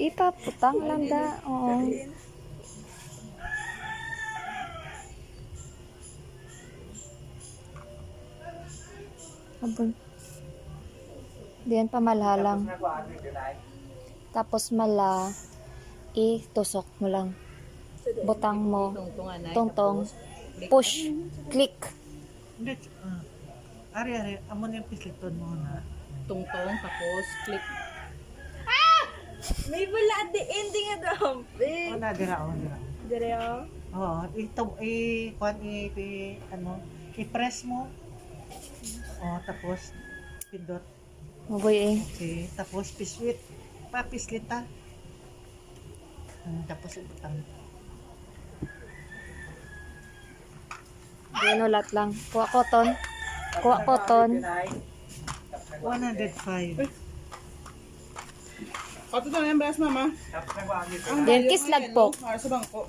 Ipaputang lang da. Oo. Abon. Diyan pa malhalang. Tapos mala, itusok mo lang. Butang mo. Tungtong. Push. Click. Hindi. Ari, amo na yung pisliton mo na. Tungtong, tapos click. May wala at the ending nga daw. O, nadira. Dire oh. Oo, i-press mo. O, tapos, pindot. Maboy eh. Okay, tapos pislit. Papislita. Tapos ibutang. Binulat lang. Kuha cotton. Kuha cotton. 105. Ato to na yung brass, mama. Then kislag po. Para sa bangko.